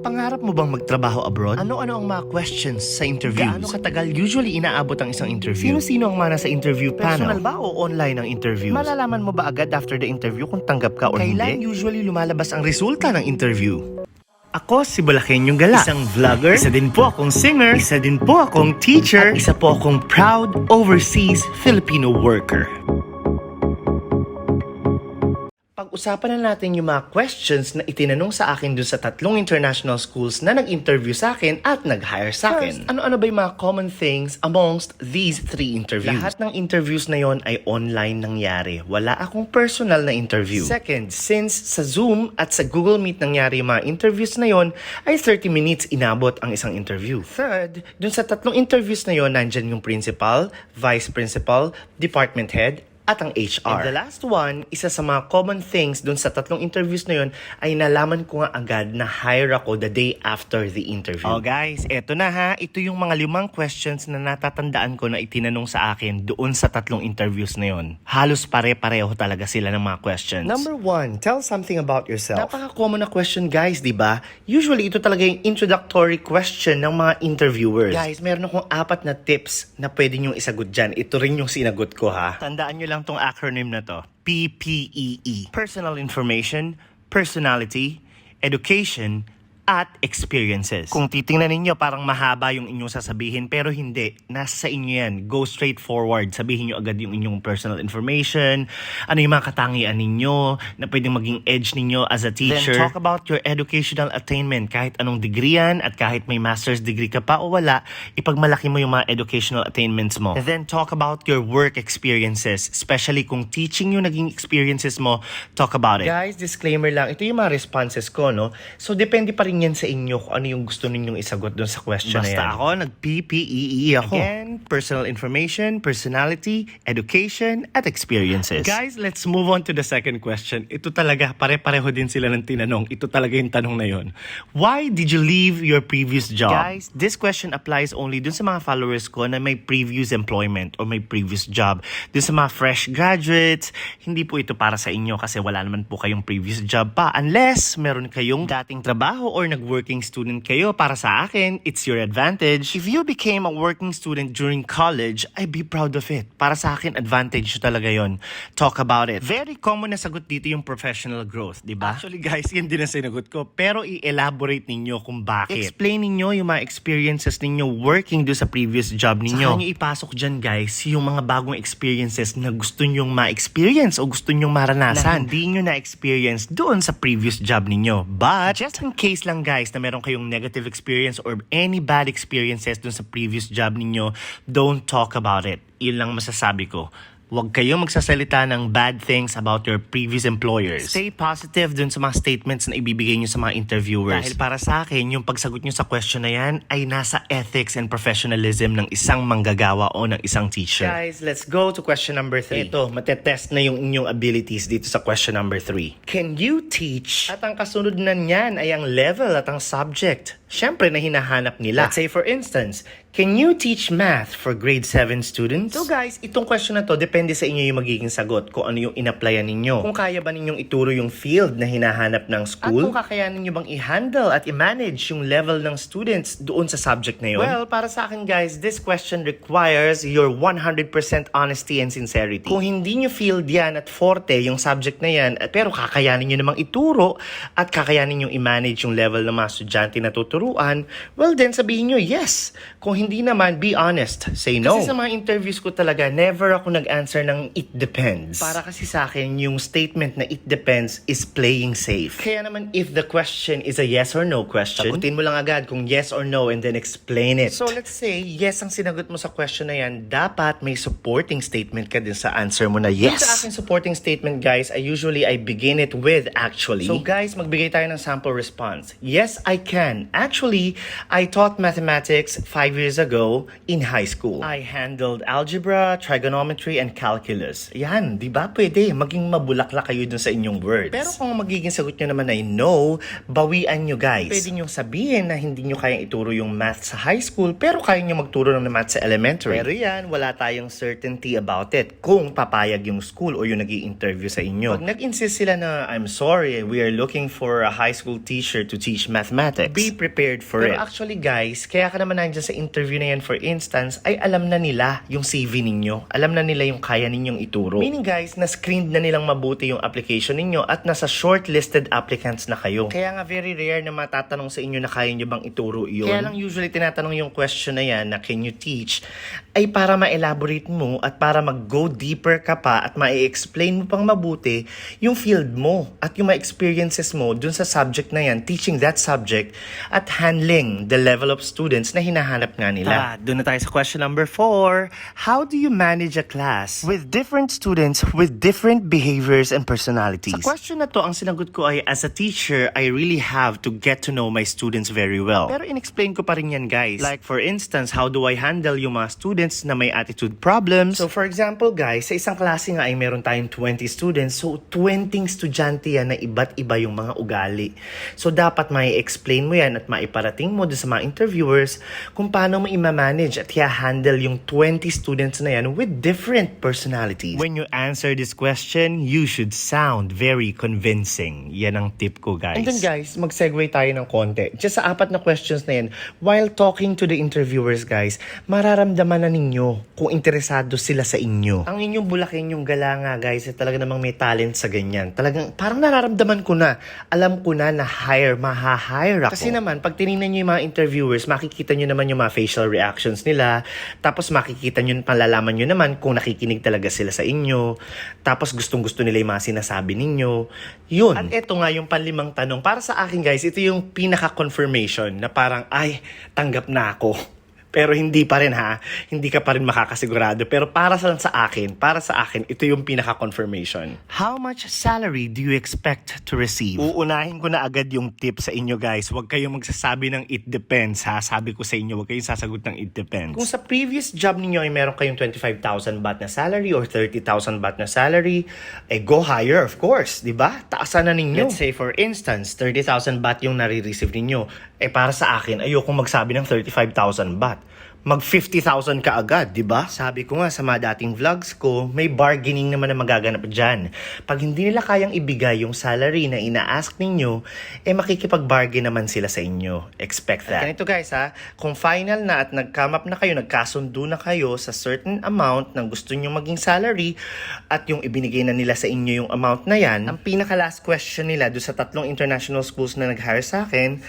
Pangarap mo bang magtrabaho abroad? Ano-ano ang mga questions sa interviews? Gaano katagal usually inaabot ang isang interview? Sino-sino ang mana sa interview panel? Personal ba o online ang interviews? Malalaman mo ba agad after the interview kung tanggap ka o hindi? Kailan usually lumalabas ang resulta ng interview? Ako si Bulakenyong Gala, isang vlogger, isa din po akong singer, isa din po akong teacher, at isa po akong proud overseas Filipino worker. Pag-usapan na natin yung mga questions na itinanong sa akin dun sa 3 international schools na nag-interview sa akin at nag-hire sa akin. First, ano-ano ba yung mga common things amongst these 3 interviews? Lahat ng interviews na yon ay online nangyari. Wala akong personal na interview. Second, since sa Zoom at sa Google Meet nangyari yung mga interviews na yon, ay 30 minutes inabot ang isang interview. Third, dun sa 3 interviews na yon, nandyan yung principal, vice principal, department head, at ang HR. And the last one, isa sa mga common things dun sa 3 interviews na yun, ay nalaman ko nga agad na hire ako the day after the interview. Oh guys, eto na ha. Ito yung mga 5 questions na natatandaan ko na itinanong sa akin doon sa 3 interviews na yun. Halos pare-pareho talaga sila ng mga questions. Number 1, tell something about yourself. Napaka-common na question guys, di ba? Usually, ito talaga yung introductory question ng mga interviewers. Guys, meron akong 4 na tips na pwede nyo isagot dyan. Ito rin yung sinagot ko ha. Tandaan nyo lang tong acronym na to. PPEE. Personal information, personality, education, at experiences. Kung titingnan ninyo, parang mahaba yung inyong sasabihin, pero hindi. Nasa sa inyo yan. Go straight forward. Sabihin nyo agad yung inyong personal information, ano yung mga katangian ninyo, na pwedeng maging edge ninyo as a teacher. Then talk about your educational attainment. Kahit anong degree yan, at kahit may master's degree ka pa o wala, ipagmalaki mo yung mga educational attainments mo. And then talk about your work experiences. Especially kung teaching yung naging experiences mo, talk about it. Guys, disclaimer lang. Ito yung mga responses ko, no? So, depende pa rin yan sa inyo kung ano yung gusto ninyong isagot doon sa question na yan. Basta ako, nag-PPEE ako. Again, personal information, personality, education, at experiences. Guys, let's move on to the second question. Ito talaga, pare-pareho din sila ng tinanong. Ito talaga yung tanong na yon. Why did you leave your previous job? Guys, this question applies only dun sa mga followers ko na may previous employment or may previous job. Dun sa mga fresh graduates, hindi po ito para sa inyo kasi wala naman po kayong previous job pa unless meron kayong dating trabaho or nag-working student kayo. Para sa akin, it's your advantage. If you became a working student during college, I'd be proud of it. Para sa akin, advantage talaga yon. Talk about it. Very common na sagot dito yung professional growth, di ba? Actually guys, yan din ang sinagot ko. Pero i-elaborate ninyo kung bakit. Explain ninyo yung mga experiences ninyo working do sa previous job ninyo. Saka nyo ipasok dyan guys, yung mga bagong experiences na gusto nyong ma-experience o gusto nyong maranasan. Na hindi nyo na-experience doon sa previous job ninyo. But, just in case lang guys na meron kayong negative experience or any bad experiences dun sa previous job ninyo, don't talk about it. Yun lang masasabi ko. Huwag kayong magsasalita ng bad things about your previous employers. Stay positive dun sa mga statements na ibibigay nyo sa mga interviewers. Dahil para sa akin, yung pagsagot nyo sa question na yan ay nasa ethics and professionalism ng isang manggagawa o ng isang teacher. Guys, let's go to question number 3. Ito, matetest na yung inyong abilities dito sa question number 3. Can you teach? At ang kasunod na niyan ay ang level at ang subject. Siyempre na hinahanap nila. Let's say for instance, can you teach math for grade 7 students? So guys, itong question na to, depende sa inyo yung magiging sagot kung ano yung in-applyan ninyo. Kung kaya ba ninyong ituro yung field na hinahanap ng school? At kung kakayanin nyo bang i-handle at i-manage yung level ng students doon sa subject na yun? Well, para sa akin guys, this question requires your 100% honesty and sincerity. Kung hindi nyo field yan at forte yung subject na yan, pero kakayanin nyo namang ituro at kakayanin nyo i-manage yung level ng mga estudyante na tuturuan, well then sabihin nyo yes. Kung hindi naman, be honest. Say no. Kasi sa mga interviews ko talaga, never ako nag-answer ng it depends. Para kasi sa akin, yung statement na it depends is playing safe. Kaya naman, if the question is a yes or no question, sagutin mo lang agad kung yes or no and then explain it. So let's say, yes ang sinagot mo sa question na yan, dapat may supporting statement ka din sa answer mo na yes. Sa akin supporting statement guys, I begin it with actually. So guys, magbigay tayo ng sample response. Yes, I can. Actually, I taught mathematics 5 years ago in high school. I handled algebra, trigonometry, and calculus. Yan, di ba? Pwede maging mabulaklak kayo dun sa inyong words. Pero kung magiging sagot nyo naman ay no, bawian nyo guys. Pwede nyo sabihin na hindi nyo kayang ituro yung math sa high school, pero kaya nyo magturo ng math sa elementary. Pero yan, wala tayong certainty about it kung papayag yung school o yung nag-i-interview sa inyo. Pag nag-insist sila na, I'm sorry, we are looking for a high school teacher to teach mathematics, be prepared for it. Pero actually guys, kaya ka naman nandiyan sa interview na yan for instance, ay alam na nila yung CV ninyo. Alam na nila yung kaya ninyong ituro. Meaning guys, na-screened na nilang mabuti yung application ninyo at nasa shortlisted applicants na kayo. Kaya nga very rare na matatanong sa inyo na kaya nyo bang ituro yun. Kaya lang usually tinatanong yung question na yan na can you teach, ay para ma-elaborate mo at para mag-go deeper ka pa at ma-explain mo pang mabuti yung field mo at yung ma-experiences mo dun sa subject na yan, teaching that subject at handling the level of students na hinahanap nga nila. Doon na tayo sa question number 4. How do you manage a class with different students with different behaviors and personalities? Sa question na to, ang sinagot ko ay as a teacher, I really have to get to know my students very well. Pero in-explain ko pa rin yan guys. Like for instance, how do I handle yung mga students na may attitude problems? So for example guys, sa isang klase nga ay meron tayong 20 students. So 20 estudyante yan na iba't iba yung mga ugali. So dapat mai-explain mo yan at maiparating mo sa mga interviewers kung paano mo i-manage at i-handle yung 20 students na yan with different personalities. When you answer this question, you should sound very convincing. Yan ang tip ko guys. And then guys, mag-segue tayo ng konti. Just sa 4 na questions na yan, while talking to the interviewers guys, mararamdaman na ninyo kung interesado sila sa inyo. Ang inyong bulakin yung gala nga guys, talaga namang may talent sa ganyan. Talagang parang nararamdaman ko na, alam ko na maha-hire ako. Kasi naman, pag tinignan nyo yung mga interviewers, makikita nyo naman yung mga facial reactions nila, tapos makikita nyo, palalaman nyo naman kung nakikinig talaga sila sa inyo, tapos gustong-gusto nila yung mga sinasabi ninyo. Yun. At ito nga yung panlimang tanong. Para sa akin guys, ito yung pinaka-confirmation na parang, ay, tanggap na ako. Pero hindi pa rin ha, hindi ka pa rin makakasigurado. Pero para sa akin, ito yung pinaka-confirmation. How much salary do you expect to receive? Uunahin ko na agad yung tip sa inyo guys. Huwag kayong magsasabi ng it depends ha. Sabi ko sa inyo, huwag kayong sasagot ng it depends. Kung sa previous job ninyo ay meron kayong 25,000 baht na salary or 30,000 baht na salary, eh go higher of course, di ba? Taasan na ninyo. Let's say for instance, 30,000 baht yung nare-receive ninyo. Eh para sa akin, ayokong magsabi ng 35,000 baht. Mag 50,000 ka agad, di ba? Sabi ko nga sa mga dating vlogs ko, may bargaining naman na magaganap dyan. Pag hindi nila kayang ibigay yung salary na ina-ask ninyo, eh makikipag-bargain naman sila sa inyo. Expect that. At ganito guys ha, kung final na at nag-come up na kayo, nagkasundo na kayo sa certain amount ng gusto nyo maging salary at yung ibinigay na nila sa inyo yung amount na yan, ang pinaka-last question nila do sa 3 international schools na nag-hire sa akin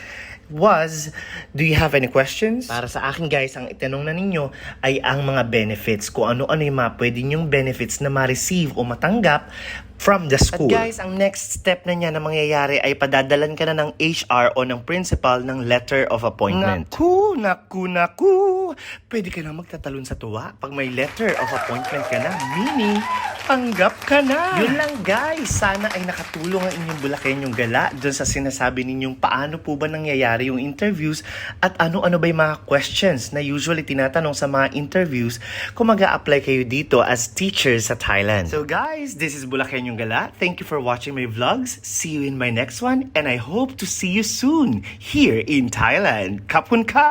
was, do you have any questions? Para sa akin guys, ang itanong na ninyo ay ang mga benefits. Kung ano-ano yung mga pwede nyong benefits na ma-receive o matanggap from the school. At guys, ang next step na niya na mangyayari ay padadalan ka na ng HR o ng principal ng letter of appointment. Naku! Pwede ka na magtatalon sa tuwa pag may letter of appointment ka na. Meaning, tanggap ka na. Yun lang guys. Sana ay nakatulong ang inyong bulakin yung gala dun sa sinasabi ninyong paano po ba nangyayari yung interviews at ano-ano ba yung mga questions na usually tinatanong sa mga interviews kung mag-a-apply kayo dito as teachers sa Thailand. So guys, this is Bulacan yung Gala. Thank you for watching my vlogs. See you in my next one and I hope to see you soon here in Thailand. Kapun ka!